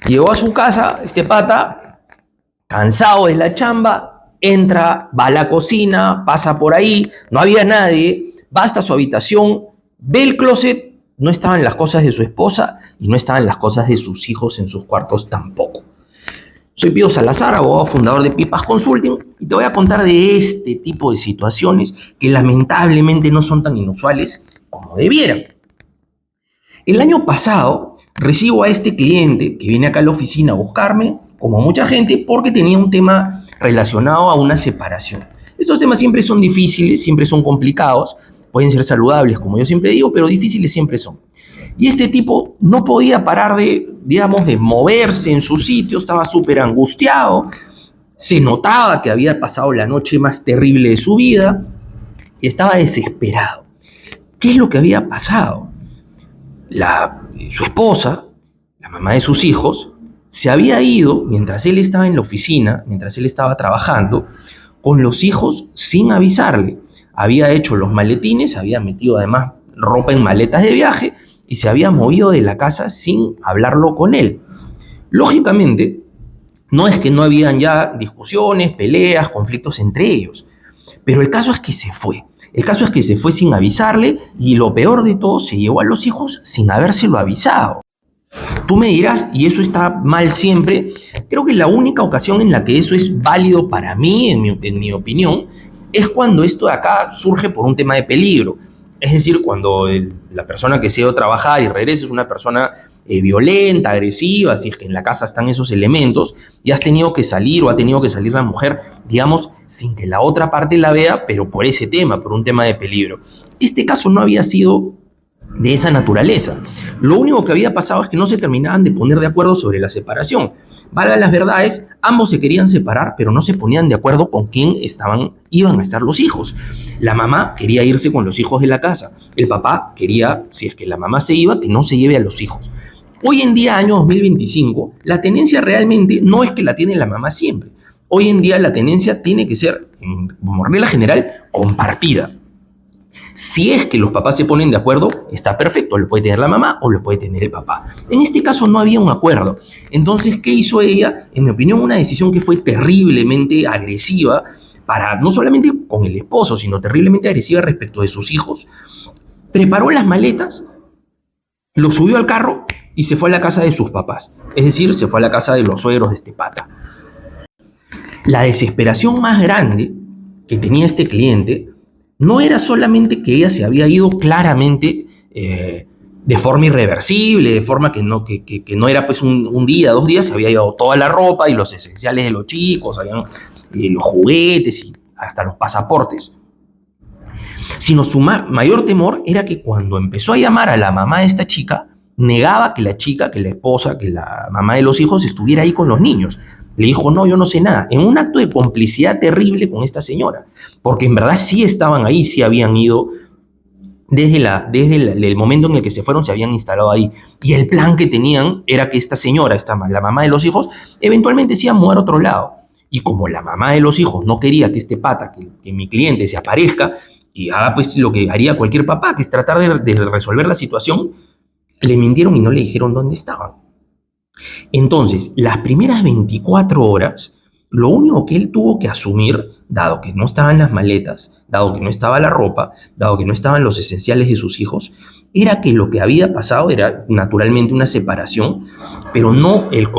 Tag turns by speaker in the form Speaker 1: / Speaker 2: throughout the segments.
Speaker 1: Llegó a su casa, este pata, cansado de la chamba, entra, va a la cocina, pasa por ahí, no había nadie, va hasta su habitación, ve el closet, no estaban las cosas de su esposa y no estaban las cosas de sus hijos en sus cuartos tampoco. Soy Pío Salazar, abogado fundador de Pipas Consulting, y te voy a contar de este tipo de situaciones que lamentablemente no son tan inusuales como debieran. El año pasado recibo a este cliente que viene acá a la oficina a buscarme, como mucha gente, porque tenía un tema relacionado a una separación. Estos temas siempre son difíciles, siempre son complicados, pueden ser saludables, como yo siempre digo, pero difíciles siempre son. Y este tipo no podía parar de, digamos, de moverse en su sitio, estaba súper angustiado, se notaba que había pasado la noche más terrible de su vida y estaba desesperado. ¿Qué es lo que había pasado? Su esposa, la mamá de sus hijos, se había ido mientras él estaba en la oficina, mientras él estaba trabajando, con los hijos sin avisarle. Había hecho los maletines, había metido además ropa en maletas de viaje y se había movido de la casa sin hablarlo con él. Lógicamente, no es que no habían ya discusiones, peleas, conflictos entre ellos, pero el caso es que se fue. El caso es que se fue sin avisarle y lo peor de todo, se llevó a los hijos sin habérselo avisado. Tú me dirás, y eso está mal siempre, creo que la única ocasión en la que eso es válido para mí, en mi opinión, es cuando esto de acá surge por un tema de peligro. Es decir, cuando la persona que se ha ido a trabajar y regresa es una persona violenta, agresiva, si es que en la casa están esos elementos, y has tenido que salir o ha tenido que salir la mujer, digamos, sin que la otra parte la vea, pero por ese tema, por un tema de peligro. Este caso no había sido de esa naturaleza. Lo único que había pasado es que no se terminaban de poner de acuerdo sobre la separación. Valga las verdades, ambos se querían separar, pero no se ponían de acuerdo con quién iban a estar los hijos. La mamá quería irse con los hijos de la casa. El papá quería, si es que la mamá se iba, que no se lleve a los hijos. Hoy en día, año 2025, la tenencia realmente no es que la tiene la mamá siempre. Hoy en día la tenencia tiene que ser, como regla general, compartida. Si es que los papás se ponen de acuerdo, está perfecto, lo puede tener la mamá o lo puede tener el papá. En este caso no había un acuerdo. Entonces, ¿qué hizo ella? En mi opinión, una decisión que fue terriblemente agresiva, no solamente con el esposo, sino terriblemente agresiva respecto de sus hijos. Preparó las maletas, lo subió al carro y se fue a la casa de sus papás. Es decir, se fue a la casa de los suegros de este pata. La desesperación más grande que tenía este cliente no era solamente que ella se había ido claramente de forma irreversible, de forma que no era pues un día, 2 días, se había llevado toda la ropa y los esenciales de los chicos, los juguetes y hasta los pasaportes. Sino su mayor temor era que cuando empezó a llamar a la mamá de esta chica, negaba que la chica, que la esposa, que la mamá de los hijos estuviera ahí con los niños. Le dijo, no, yo no sé nada, en un acto de complicidad terrible con esta señora, porque en verdad sí estaban ahí, sí habían ido, desde el momento en el que se fueron, se habían instalado ahí. Y el plan que tenían era que esta señora, la mamá de los hijos, eventualmente se iba a mudar a otro lado. Y como la mamá de los hijos no quería que este pata, que mi cliente se aparezca y haga pues lo que haría cualquier papá, que es tratar de resolver la situación, le mintieron y no le dijeron dónde estaban. Entonces, las primeras 24 horas, lo único que él tuvo que asumir, dado que no estaban las maletas, dado que no estaba la ropa, dado que no estaban los esenciales de sus hijos, era que lo que había pasado era naturalmente una separación, pero no el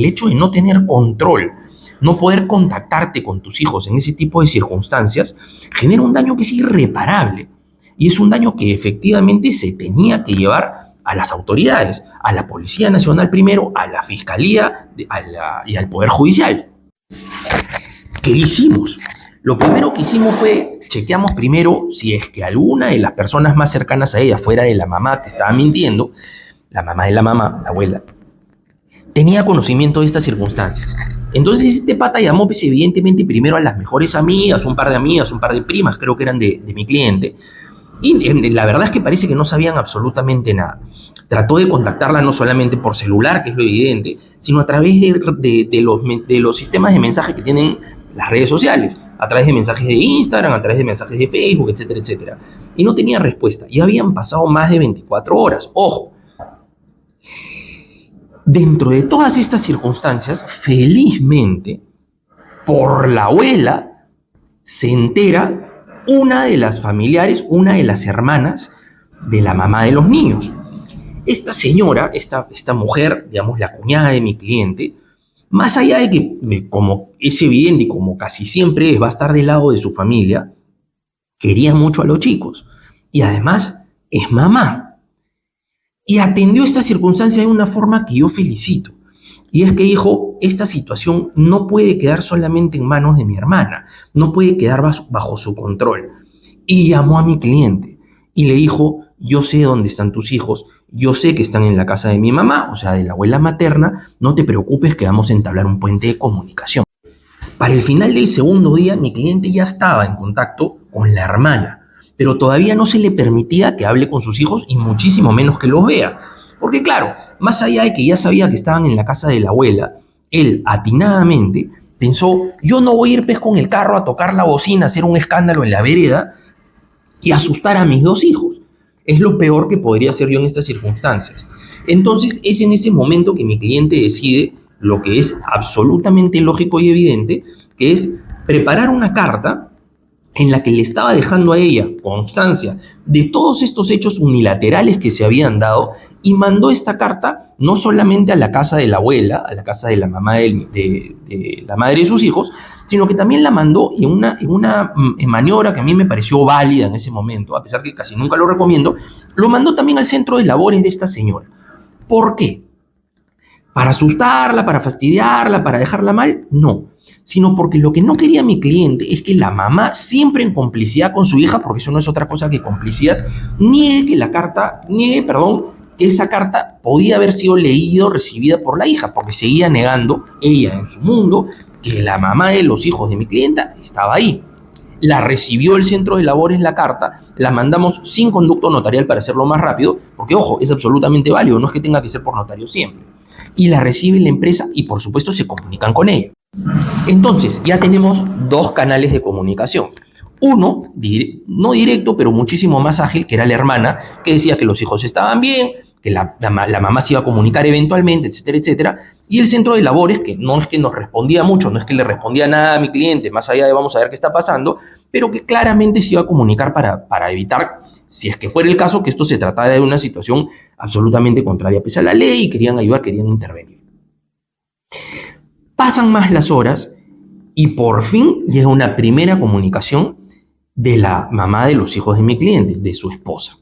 Speaker 1: hecho de no tener control, no poder contactarte con tus hijos en ese tipo de circunstancias, genera un daño que es irreparable. Y es un daño que efectivamente se tenía que llevar a las autoridades, a la Policía Nacional primero, a la Fiscalía y al Poder Judicial. ¿Qué hicimos? Lo primero que hicimos fue, chequeamos primero si es que alguna de las personas más cercanas a ella, fuera de la mamá que estaba mintiendo, la mamá de la mamá, la abuela, tenía conocimiento de estas circunstancias. Entonces este pata llamó pues evidentemente primero a las mejores amigas, un par de primas, creo que eran de mi cliente, y la verdad es que parece que no sabían absolutamente nada. Trató de contactarla no solamente por celular, que es lo evidente, sino a través de los sistemas de mensaje que tienen las redes sociales, a través de mensajes de Instagram, a través de mensajes de Facebook, etcétera, etcétera. Y no tenía respuesta. Y habían pasado más de 24 horas. Ojo. Dentro de todas estas circunstancias, felizmente, por la abuela, se entera una de las familiares, una de las hermanas de la mamá de los niños. Esta señora, esta mujer, digamos la cuñada de mi cliente, más allá de que, como es evidente y como casi siempre va a estar del lado de su familia, quería mucho a los chicos. Y además es mamá. Y atendió esta circunstancia de una forma que yo felicito. Y es que dijo, esta situación no puede quedar solamente en manos de mi hermana, no puede quedar bajo su control. Y llamó a mi cliente y le dijo, yo sé dónde están tus hijos, yo sé que están en la casa de mi mamá, o sea, de la abuela materna, no te preocupes que vamos a entablar un puente de comunicación. Para el final del segundo día, mi cliente ya estaba en contacto con la hermana, pero todavía no se le permitía que hable con sus hijos y muchísimo menos que los vea. Porque claro, más allá de que ya sabía que estaban en la casa de la abuela, él atinadamente pensó, yo no voy a ir pues con el carro a tocar la bocina, a hacer un escándalo en la vereda y asustar a mis dos hijos. Es lo peor que podría hacer yo en estas circunstancias. Entonces es en ese momento que mi cliente decide lo que es absolutamente lógico y evidente, que es preparar una carta en la que le estaba dejando a ella constancia de todos estos hechos unilaterales que se habían dado y mandó esta carta no solamente a la casa de la abuela, a la casa de la mamá de la madre de sus hijos, sino que también la mandó en una maniobra que a mí me pareció válida en ese momento, a pesar que casi nunca lo recomiendo, lo mandó también al centro de labores de esta señora. ¿Por qué? ¿Para asustarla, para fastidiarla, para dejarla mal? No, sino porque lo que no quería mi cliente es que la mamá, siempre en complicidad con su hija, porque eso no es otra cosa que complicidad, niegue, que esa carta podía haber sido leída o recibida por la hija, porque seguía negando ella en su mundo que la mamá de los hijos de mi clienta estaba ahí. La recibió el centro de labores la carta, la mandamos sin conducto notarial para hacerlo más rápido, porque ojo, es absolutamente válido, no es que tenga que ser por notario siempre. Y la recibe la empresa y por supuesto se comunican con ella. Entonces ya tenemos dos canales de comunicación. Uno, no directo, pero muchísimo más ágil, que era la hermana, que decía que los hijos estaban bien, que la mamá se iba a comunicar eventualmente, etcétera, etcétera. Y el centro de labores, que no es que nos respondía mucho, no es que le respondía nada a mi cliente, más allá de vamos a ver qué está pasando, pero que claramente se iba a comunicar para evitar, si es que fuera el caso, que esto se tratara de una situación absolutamente contraria pese a la ley y querían ayudar, querían intervenir. Pasan más las horas y por fin llega una primera comunicación de la mamá de los hijos de mi cliente, de su esposa.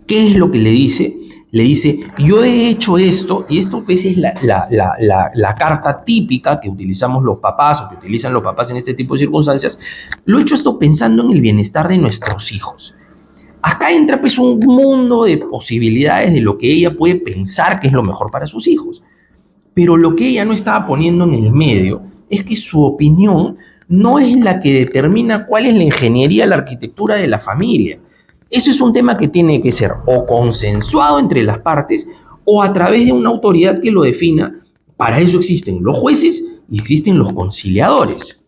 Speaker 1: ¿Qué es lo que le dice? Le dice, yo he hecho esto, y esto pues es la carta típica que utilizamos los papás o que utilizan los papás en este tipo de circunstancias. Lo he hecho esto pensando en el bienestar de nuestros hijos. Acá entra pues un mundo de posibilidades de lo que ella puede pensar que es lo mejor para sus hijos. Pero lo que ella no estaba poniendo en el medio es que su opinión no es la que determina cuál es la ingeniería, la arquitectura de la familia. Eso es un tema que tiene que ser o consensuado entre las partes o a través de una autoridad que lo defina. Para eso existen los jueces y existen los conciliadores.